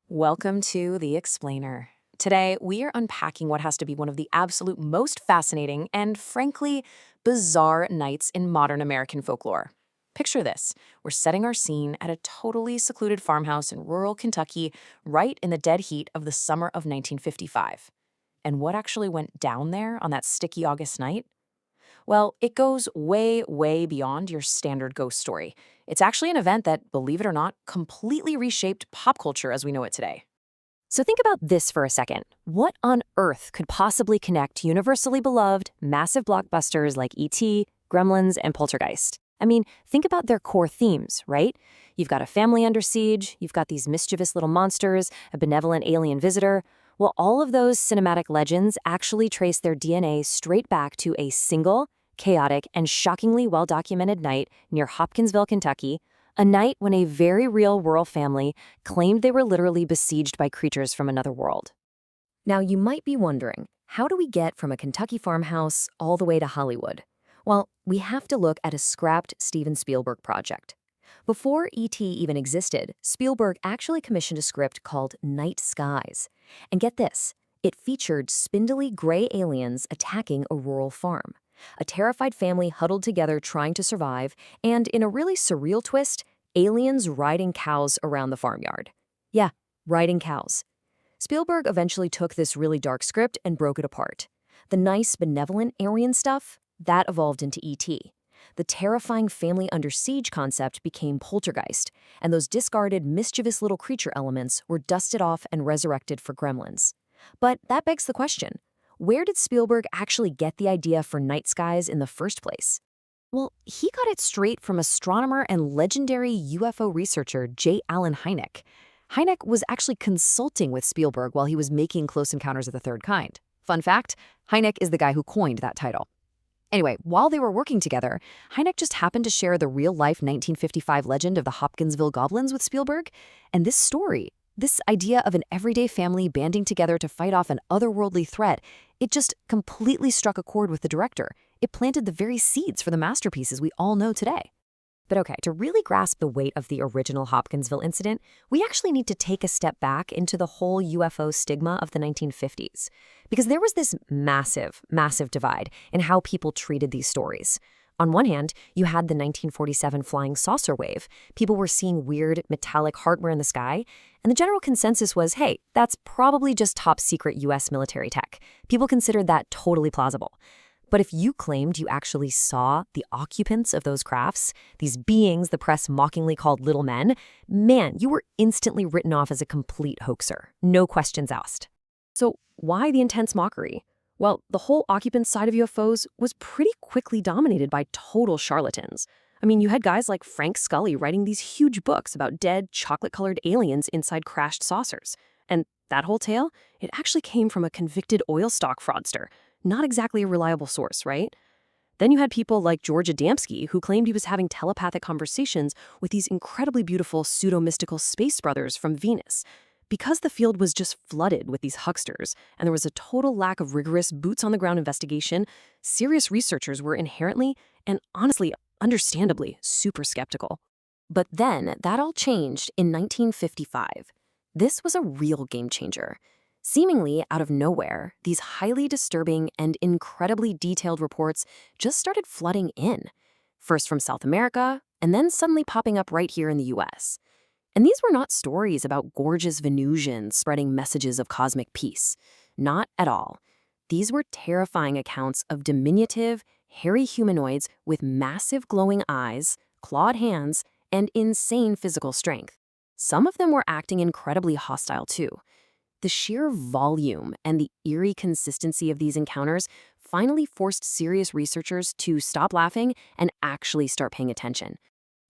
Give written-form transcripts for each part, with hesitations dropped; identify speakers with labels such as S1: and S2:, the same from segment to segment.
S1: Welcome to The Explainer. Today, we are unpacking what has to be one of the absolute most fascinating and, frankly, bizarre nights in modern American folklore. Picture this. We're setting our scene at a totally secluded farmhouse in rural Kentucky, right in the dead heat of the summer of 1955. And what actually went down there on that sticky August night? Well, it goes way, way beyond your standard ghost story. It's actually an event that, believe it or not, completely reshaped pop culture as we know it today.
S2: So think about this for a second. What on earth could possibly connect universally beloved, massive blockbusters like E.T., Gremlins, and Poltergeist? I mean, think about their core themes, right? You've got a family under siege, you've got these mischievous little monsters, a benevolent alien visitor. Well, all of those cinematic legends actually trace their DNA straight back to a single, chaotic, and shockingly well-documented night near Hopkinsville, Kentucky, a night when a very real rural family claimed they were literally besieged by creatures from another world. Now, you might be wondering, how do we get from a Kentucky farmhouse all the way to Hollywood? Well, we have to look at a scrapped Steven Spielberg project. Before E.T. even existed, Spielberg actually commissioned a script called Night Skies. And get this, it featured spindly gray aliens attacking a rural farm. A terrified family huddled together trying to survive, and in a really surreal twist, aliens riding cows around the farmyard. Yeah, riding cows. Spielberg eventually took this really dark script and broke it apart. The nice, benevolent Aryan stuff, that evolved into E.T. The terrifying family under siege concept became Poltergeist, and those discarded, mischievous little creature elements were dusted off and resurrected for Gremlins. But that begs the question, where did Spielberg actually get the idea for Night Skies in the first place? Well, he got it straight from astronomer and legendary UFO researcher J. Allen Hynek. Hynek was actually consulting with Spielberg while he was making Close Encounters of the Third Kind. Fun fact, Hynek is the guy who coined that title. Anyway, while they were working together, Hynek just happened to share the real-life 1955 legend of the Hopkinsville goblins with Spielberg, and this story, this idea of an everyday family banding together to fight off an otherworldly threat, it just completely struck a chord with the director. It planted the very seeds for the masterpieces we all know today. But okay, to really grasp the weight of the original Hopkinsville incident, we actually need to take a step back into the whole UFO stigma of the 1950s. Because there was this massive, massive divide in how people treated these stories. On one hand, you had the 1947 flying saucer wave. People were seeing weird, metallic hardware in the sky, and the general consensus was, hey, that's probably just top-secret U.S. military tech. People considered that totally plausible. But if you claimed you actually saw the occupants of those crafts, these beings the press mockingly called little men, man, you were instantly written off as a complete hoaxer. No questions asked. So why the intense mockery? Well, the whole occupant side of UFOs was pretty quickly dominated by total charlatans. I mean, you had guys like Frank Scully writing these huge books about dead, chocolate-colored aliens inside crashed saucers. And that whole tale, it actually came from a convicted oil stock fraudster. Not exactly a reliable source, right? Then you had people like George Adamski, who claimed he was having telepathic conversations with these incredibly beautiful pseudo-mystical space brothers from Venus. Because the field was just flooded with these hucksters, and there was a total lack of rigorous boots-on-the-ground investigation, serious researchers were inherently, and honestly, understandably, super skeptical. But then, that all changed in 1955. This was a real game changer. Seemingly out of nowhere, these highly disturbing and incredibly detailed reports just started flooding in. First from South America, and then suddenly popping up right here in the US. And these were not stories about gorgeous Venusians spreading messages of cosmic peace. Not at all. These were terrifying accounts of diminutive, hairy humanoids with massive glowing eyes, clawed hands, and insane physical strength. Some of them were acting incredibly hostile too. The sheer volume and the eerie consistency of these encounters finally forced serious researchers to stop laughing and actually start paying attention.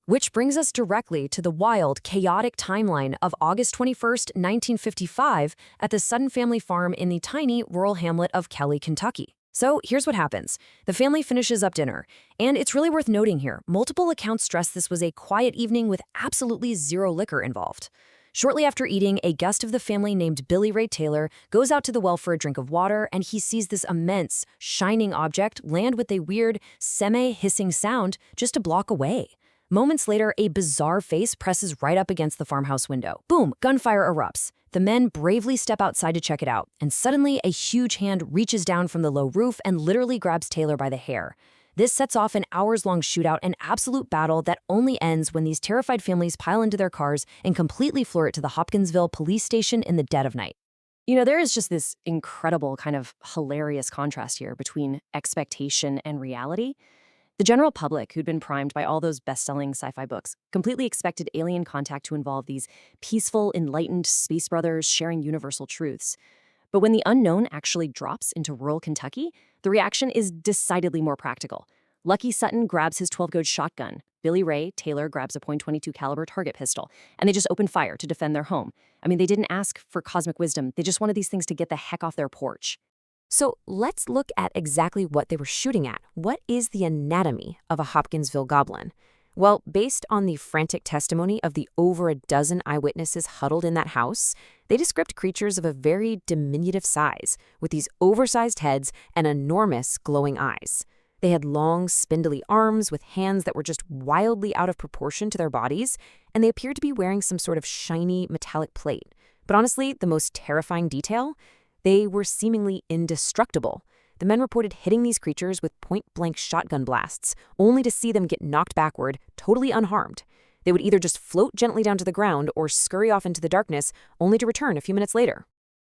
S2: Which brings us directly to the wild, chaotic timeline of August 21st, 1955, at the Sutton family farm in the tiny rural hamlet of Kelly, Kentucky. So here's what happens. The family finishes up dinner, and it's really worth noting here, multiple accounts stress this was a quiet evening with absolutely zero liquor involved. Shortly after eating, a guest of the family named Billy Ray Taylor goes out to the well for a drink of water, and he sees this immense, shining object land with a weird, semi-hissing sound just a block away. Moments later, a bizarre face presses right up against the farmhouse window. Boom, gunfire erupts. The men bravely step outside to check it out, and suddenly a huge hand reaches down from the low roof and literally grabs Taylor by the hair. This sets off an hours-long shootout, an absolute battle that only ends when these terrified families pile into their cars and completely floor it to the Hopkinsville police station in the dead of night. There is just this incredible kind of hilarious contrast here between expectation and reality. The general public, who'd been primed by all those best-selling sci-fi books, completely expected alien contact to involve these peaceful, enlightened space brothers sharing universal truths. But when the unknown actually drops into rural Kentucky, the reaction is decidedly more practical. Lucky Sutton grabs his 12-gauge shotgun. Billy Ray Taylor grabs a .22 caliber target pistol, and they just open fire to defend their home. They didn't ask for cosmic wisdom. They just wanted these things to get the heck off their porch.
S1: So let's look at exactly what they were shooting at. What is the anatomy of a Hopkinsville goblin? Well, based on the frantic testimony of the over a dozen eyewitnesses huddled in that house, they described creatures of a very diminutive size, with these oversized heads and enormous glowing eyes. They had long, spindly arms with hands that were just wildly out of proportion to their bodies, and they appeared to be wearing some sort of shiny metallic plate. But honestly, the most terrifying detail? They were seemingly indestructible. The men reported hitting these creatures with point-blank shotgun blasts, only to see them get knocked backward, totally unharmed. They would either just float gently down to the ground or scurry off into the darkness, only to return a few minutes later.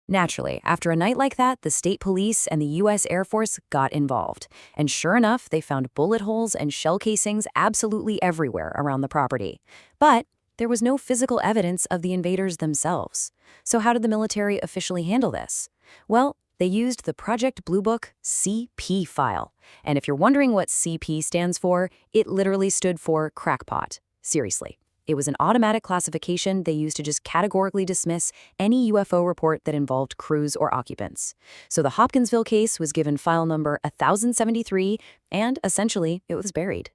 S2: Naturally, after a night like that, the state police and the U.S. Air Force got involved. And sure enough, they found bullet holes and shell casings absolutely everywhere around the property. But there was no physical evidence of the invaders themselves. So how did the military officially handle this? Well, they used the Project Blue Book CP file. And if you're wondering what CP stands for, it literally stood for crackpot. Seriously. It was an automatic classification they used to just categorically dismiss any UFO report that involved crews or occupants. So the Hopkinsville case was given file number 1073, and essentially it was buried.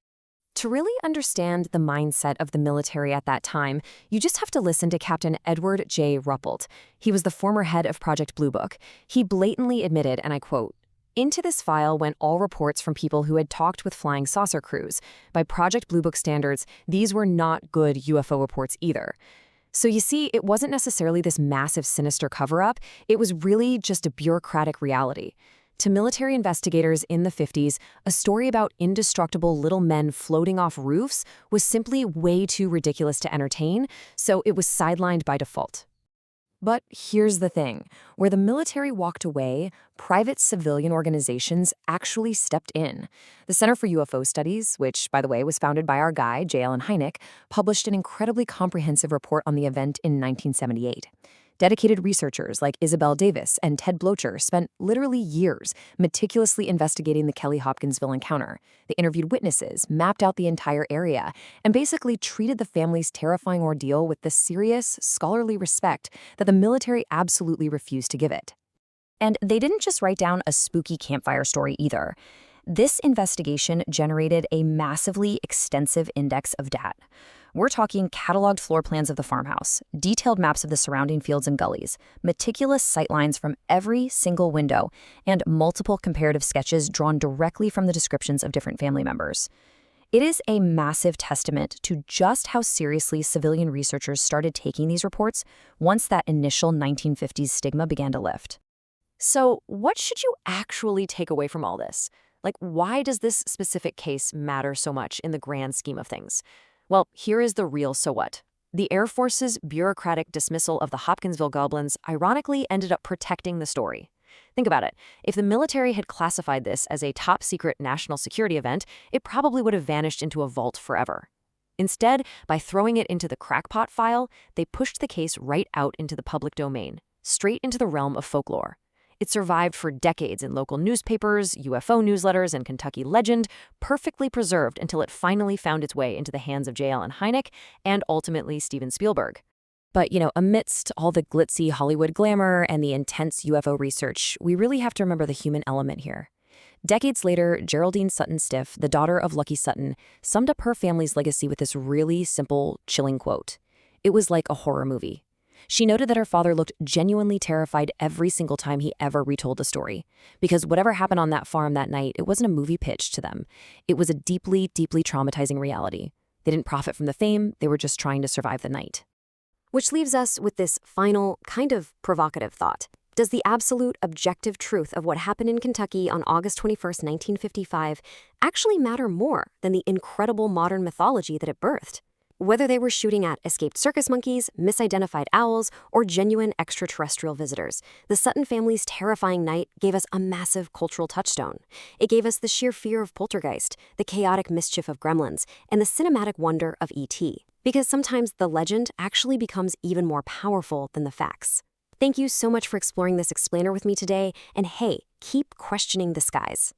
S1: To really understand the mindset of the military at that time, you just have to listen to Captain Edward J. Ruppelt. He was the former head of Project Blue Book. He blatantly admitted, and I quote, "Into this file went all reports from people who had talked with flying saucer crews. By Project Blue Book standards, these were not good UFO reports either." So you see, it wasn't necessarily this massive sinister cover-up. It was really just a bureaucratic reality. To military investigators in the 50s, a story about indestructible little men floating off roofs was simply way too ridiculous to entertain, so it was sidelined by default. But here's the thing. Where the military walked away, private civilian organizations actually stepped in. The Center for UFO Studies, which, by the way, was founded by our guy, J. Allen Hynek, published an incredibly comprehensive report on the event in 1978. Dedicated researchers like Isabel Davis and Ted Blocher spent literally years meticulously investigating the Kelly-Hopkinsville encounter. They interviewed witnesses, mapped out the entire area, and basically treated the family's terrifying ordeal with the serious, scholarly respect that the military absolutely refused to give it.
S2: And they didn't just write down a spooky campfire story either. This investigation generated a massively extensive index of data. We're talking cataloged floor plans of the farmhouse, detailed maps of the surrounding fields and gullies, meticulous sightlines from every single window, and multiple comparative sketches drawn directly from the descriptions of different family members. It is a massive testament to just how seriously civilian researchers started taking these reports once that initial 1950s stigma began to lift.
S1: So what should you actually take away from all this? Why does this specific case matter so much in the grand scheme of things? Well, here is the real so what. The Air Force's bureaucratic dismissal of the Hopkinsville goblins ironically ended up protecting the story. Think about it. If the military had classified this as a top-secret national security event, it probably would have vanished into a vault forever. Instead, by throwing it into the crackpot file, they pushed the case right out into the public domain, straight into the realm of folklore. It survived for decades in local newspapers, UFO newsletters, and Kentucky legend, perfectly preserved until it finally found its way into the hands of J. Allen Hynek and ultimately Steven Spielberg.
S2: But, amidst all the glitzy Hollywood glamour and the intense UFO research, we really have to remember the human element here. Decades later, Geraldine Sutton Stiff, the daughter of Lucky Sutton, summed up her family's legacy with this really simple, chilling quote. It was like a horror movie. She noted that her father looked genuinely terrified every single time he ever retold the story. Because whatever happened on that farm that night, it wasn't a movie pitch to them. It was a deeply, deeply traumatizing reality. They didn't profit from the fame, they were just trying to survive the night. Which leaves us with this final, kind of provocative thought. Does the absolute objective truth of what happened in Kentucky on August 21st, 1955, actually matter more than the incredible modern mythology that it birthed? Whether they were shooting at escaped circus monkeys, misidentified owls, or genuine extraterrestrial visitors, the Sutton family's terrifying night gave us a massive cultural touchstone. It gave us the sheer fear of poltergeist, the chaotic mischief of gremlins, and the cinematic wonder of E.T. Because sometimes the legend actually becomes even more powerful than the facts. Thank you so much for exploring this explainer with me today, and hey, keep questioning the skies.